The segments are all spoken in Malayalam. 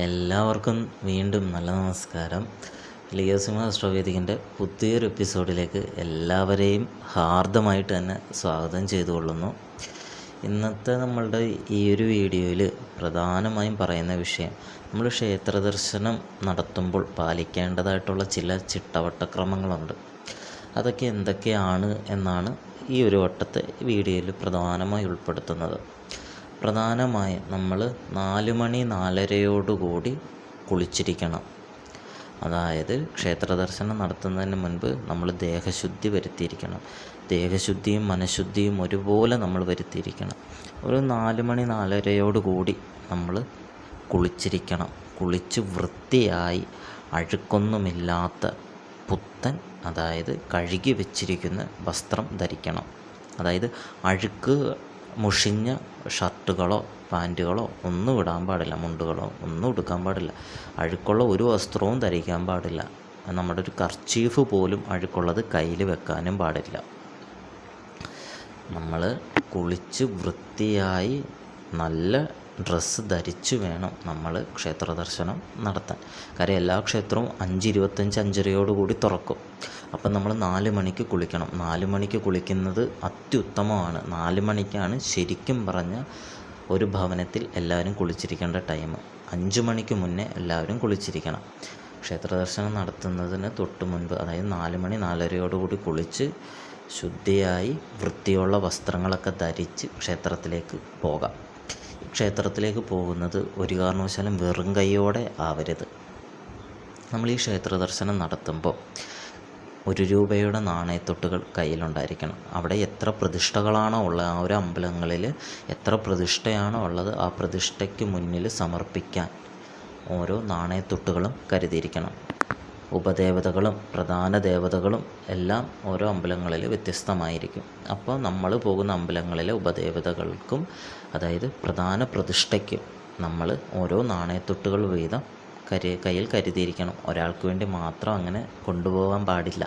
എല്ലാവർക്കും വീണ്ടും നല്ല നമസ്കാരം. ലിയോസിമ അസ്ട്രോവേദിക്കിൻ്റെ പുതിയൊരു എപ്പിസോഡിലേക്ക് എല്ലാവരെയും ഹാർദമായിട്ട് തന്നെ സ്വാഗതം ചെയ്തുകൊള്ളുന്നു. ഇന്നത്തെ നമ്മളുടെ ഈ ഒരു വീഡിയോയിൽ പ്രധാനമായും പറയുന്ന വിഷയം, നമ്മൾ ക്ഷേത്ര ദർശനം നടത്തുമ്പോൾ പാലിക്കേണ്ടതായിട്ടുള്ള ചില ചിട്ടവട്ടക്രമങ്ങളുണ്ട്. അതൊക്കെ എന്തൊക്കെയാണ് എന്നാണ് ഈ ഒരു വട്ടത്തെ വീഡിയോയിൽ പ്രധാനമായി ഉൾപ്പെടുത്തുന്നത്. പ്രധാനമായും നമ്മൾ 4 മണി 4:30 കുളിച്ചിരിക്കണം. അതായത് ക്ഷേത്ര ദർശനം നടത്തുന്നതിന് മുൻപ് നമ്മൾ ദേഹശുദ്ധി വരുത്തിയിരിക്കണം. ദേഹശുദ്ധിയും മനഃശുദ്ധിയും ഒരുപോലെ നമ്മൾ വരുത്തിയിരിക്കണം. ഒരു 4 മണി 4:30 നമ്മൾ കുളിച്ചിരിക്കണം. കുളിച്ച് വൃത്തിയായി അഴുക്കൊന്നുമില്ലാത്ത പുത്തൻ, അതായത് കഴുകി വെച്ചിരിക്കുന്ന വസ്ത്രം ധരിക്കണം. അതായത് അഴുക്ക് മുഷിഞ്ഞ ഷർട്ടുകളോ പാൻറ്റുകളോ ഒന്നും ഇടാൻ പാടില്ല, മുണ്ടുകളോ ഒന്നും എടുക്കാൻ പാടില്ല. അഴുക്കുള്ള ഒരു വസ്ത്രവും ധരിക്കാൻ പാടില്ല. നമ്മുടെ ഒരു കർച്ചീഫ് പോലും അഴുക്കുള്ളത് കയ്യിൽ വെക്കാനും പാടില്ല. നമ്മൾ കുളിച്ച് വൃത്തിയായി നല്ല ഡ്രസ്സ് ധരിച്ച് വേണം നമ്മൾ ക്ഷേത്ര ദർശനം നടത്താൻ. കാര്യം എല്ലാ ക്ഷേത്രവും 5:25 5:30 തുറക്കും. അപ്പം നമ്മൾ 4 മണിക്ക് കുളിക്കണം. 4 മണിക്ക് കുളിക്കുന്നത് അത്യുത്തമമാണ്. 4 മണിക്കാണ് ശരിക്കും പറഞ്ഞ ഒരു ഭവനത്തിൽ എല്ലാവരും കുളിച്ചിരിക്കേണ്ട ടൈം. 5 മണിക്ക് മുന്നേ എല്ലാവരും കുളിച്ചിരിക്കണം. ക്ഷേത്ര ദർശനം നടത്തുന്നതിന് തൊട്ട് മുൻപ്, അതായത് 4 മണി 4:30 കുളിച്ച് ശുദ്ധിയായി വൃത്തിയുള്ള വസ്ത്രങ്ങളൊക്കെ ധരിച്ച് ക്ഷേത്രത്തിലേക്ക് പോകാം. ക്ഷേത്രത്തിലേക്ക് പോകുന്നത് ഒരു കാരണവശാലും വെറും കൈയോടെ ആവരുത്. നമ്മൾ ഈ ക്ഷേത്ര ദർശനം നടത്തുമ്പോൾ 1 രൂപയുടെ നാണയത്തൊട്ടുകൾ കയ്യിലുണ്ടായിരിക്കണം. അവിടെ എത്ര പ്രതിഷ്ഠകളാണോ ഉള്ളത്, ആ ഒരു അമ്പലങ്ങളിൽ എത്ര പ്രതിഷ്ഠയാണോ ഉള്ളത്, ആ പ്രതിഷ്ഠയ്ക്ക് മുന്നിൽ സമർപ്പിക്കാൻ ഓരോ നാണയത്തൊട്ടുകളും കരുതിയിരിക്കണം. ഉപദേവതകളും പ്രധാന ദേവതകളും എല്ലാം ഓരോ അമ്പലങ്ങളിൽ വ്യത്യസ്തമായിരിക്കും. അപ്പോൾ നമ്മൾ പോകുന്ന അമ്പലങ്ങളിലെ ഉപദേവതകൾക്കും, അതായത് പ്രധാന പ്രതിഷ്ഠയ്ക്കും നമ്മൾ ഓരോ നാണയത്തൊട്ടുകൾ വീതം കയ്യിൽ കരുതിയിരിക്കണം. ഒരാൾക്ക് വേണ്ടി മാത്രം അങ്ങനെ കൊണ്ടുപോകാൻ പാടില്ല,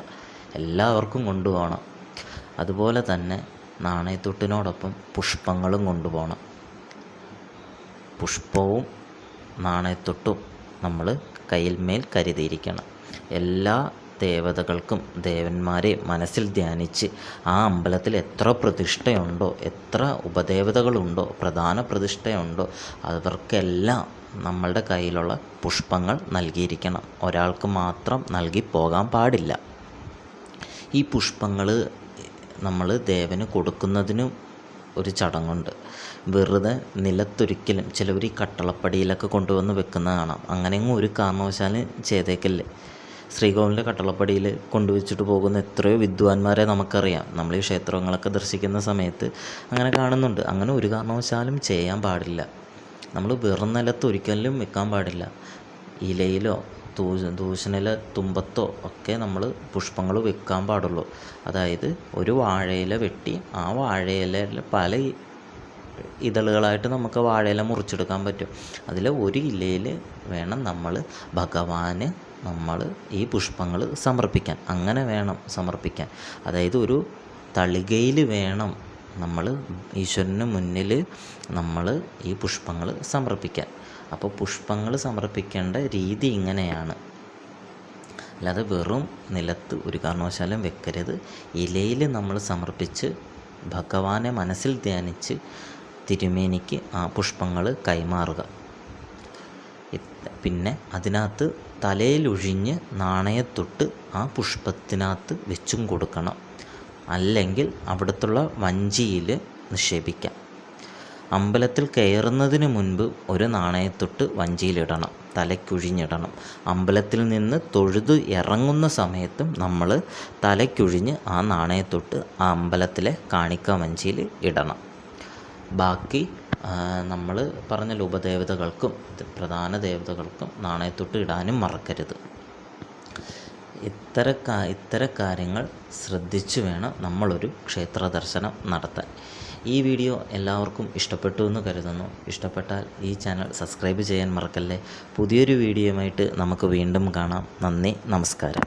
എല്ലാവർക്കും കൊണ്ടുപോകണം. അതുപോലെ തന്നെ നാണയത്തൊട്ടിനോടൊപ്പം പുഷ്പങ്ങളും കൊണ്ടുപോകണം. പുഷ്പവും നാണയത്തൊട്ടും നമ്മൾ കയ്യിൽമേൽ കരുതിയിരിക്കണം. എല്ലാ ദേവതകൾക്കും ദേവന്മാരെ മനസ്സിൽ ധ്യാനിച്ച് ആ അമ്പലത്തിൽ എത്ര പ്രതിഷ്ഠയുണ്ടോ, എത്ര ഉപദേവതകളുണ്ടോ, പ്രധാന പ്രതിഷ്ഠയുണ്ടോ, അവർക്കെല്ലാം നമ്മളുടെ കയ്യിലുള്ള പുഷ്പങ്ങൾ നൽകിയിരിക്കണം. ഒരാൾക്ക് മാത്രം നൽകി പോകാൻ പാടില്ല. ഈ പുഷ്പങ്ങൾ നമ്മൾ ദേവന് കൊടുക്കുന്നതിനും ഒരു ചടങ്ങുണ്ട്. വെറുതെ നിലത്തൊരിക്കലും ചിലവർ ഈ കട്ടളപ്പടിയിലൊക്കെ കൊണ്ടുവന്ന് വെക്കുന്നത് കാണാം. അങ്ങനെയൊന്നും ഒരു കാരണവശാലും ചെയ്തേക്കല്ലേ. ശ്രീകോവിലിൻ്റെ കട്ടളപ്പടിയിൽ കൊണ്ടുവച്ചിട്ട് പോകുന്ന എത്രയോ വിദ്വാൻമാരെ നമുക്കറിയാം. നമ്മൾ ഈ ക്ഷേത്രങ്ങളൊക്കെ ദർശിക്കുന്ന സമയത്ത് അങ്ങനെ കാണുന്നുണ്ട്. അങ്ങനെ ഒരു കാരണവശാലും ചെയ്യാൻ പാടില്ല. നമ്മൾ വെറും നിലത്ത് ഒരിക്കലും വെക്കാൻ പാടില്ല. ഇലയിലോ തൂശനില തുമ്പത്തോ ഒക്കെ നമ്മൾ പുഷ്പങ്ങൾ വെക്കാൻ പാടുള്ളൂ. അതായത് ഒരു വാഴയില വെട്ടി ആ വാഴയില പല ഇതളുകളായിട്ട് നമുക്ക് വാഴയില മുറിച്ചെടുക്കാൻ പറ്റും. അതിൽ ഒരു ഇലയിൽ വേണം നമ്മൾ ഭഗവാന് നമ്മൾ ഈ പുഷ്പങ്ങൾ സമർപ്പിക്കാൻ. അങ്ങനെ വേണം സമർപ്പിക്കാൻ. അതായത് ഒരു തളികയിൽ വേണം നമ്മൾ ഈശ്വരന് മുന്നിൽ നമ്മൾ ഈ പുഷ്പങ്ങൾ സമർപ്പിക്കാൻ. അപ്പോൾ പുഷ്പങ്ങൾ സമർപ്പിക്കേണ്ട രീതി ഇങ്ങനെയാണ്. അല്ലാതെ വെറും നിലത്ത് ഒരു കാരണവശാലും വെക്കരുത്. ഇലയിൽ നമ്മൾ സമർപ്പിച്ച് ഭഗവാനെ മനസ്സിൽ ധ്യാനിച്ച് തിരുമേനിക്ക് ആ പുഷ്പങ്ങൾ കൈമാറുക. പിന്നെ അതിനകത്ത് തലയിലൊഴിഞ്ഞ് നാണയത്തൊട്ട് ആ പുഷ്പത്തിനകത്ത് വെച്ചും കൊടുക്കണം. അല്ലെങ്കിൽ അവിടത്തുള്ള വഞ്ചിയിൽ നിക്ഷേപിക്കാം. അമ്പലത്തിൽ കയറുന്നതിന് മുൻപ് ഒരു നാണയത്തൊട്ട് വഞ്ചിയിലിടണം, തലയ്ക്കൊഴിഞ്ഞിടണം. അമ്പലത്തിൽ നിന്ന് തൊഴുത് ഇറങ്ങുന്ന സമയത്തും നമ്മൾ തലയ്ക്കൊഴിഞ്ഞ് ആ നാണയത്തൊട്ട് ആ അമ്പലത്തിലെ കാണിക്ക വഞ്ചിയിൽ ഇടണം. ബാക്കി നമ്മൾ പറഞ്ഞ ഉപദേവതകൾക്കും പ്രധാന ദേവതകൾക്കും നാണയത്തൊട്ട് ഇടാനും മറക്കരുത്. ഇത്തരം കാര്യങ്ങൾ ശ്രദ്ധിച്ചു വേണം നമ്മളൊരു ക്ഷേത്ര ദർശനം നടത്താൻ. ഈ വീഡിയോ എല്ലാവർക്കും ഇഷ്ടപ്പെട്ടു എന്ന് കരുതുന്നു. ഇഷ്ടപ്പെട്ടാൽ ഈ ചാനൽ സബ്സ്ക്രൈബ് ചെയ്യാൻ മറക്കല്ലേ. പുതിയൊരു വീഡിയോയുമായിട്ട് നമുക്ക് വീണ്ടും കാണാം. നന്ദി, നമസ്കാരം.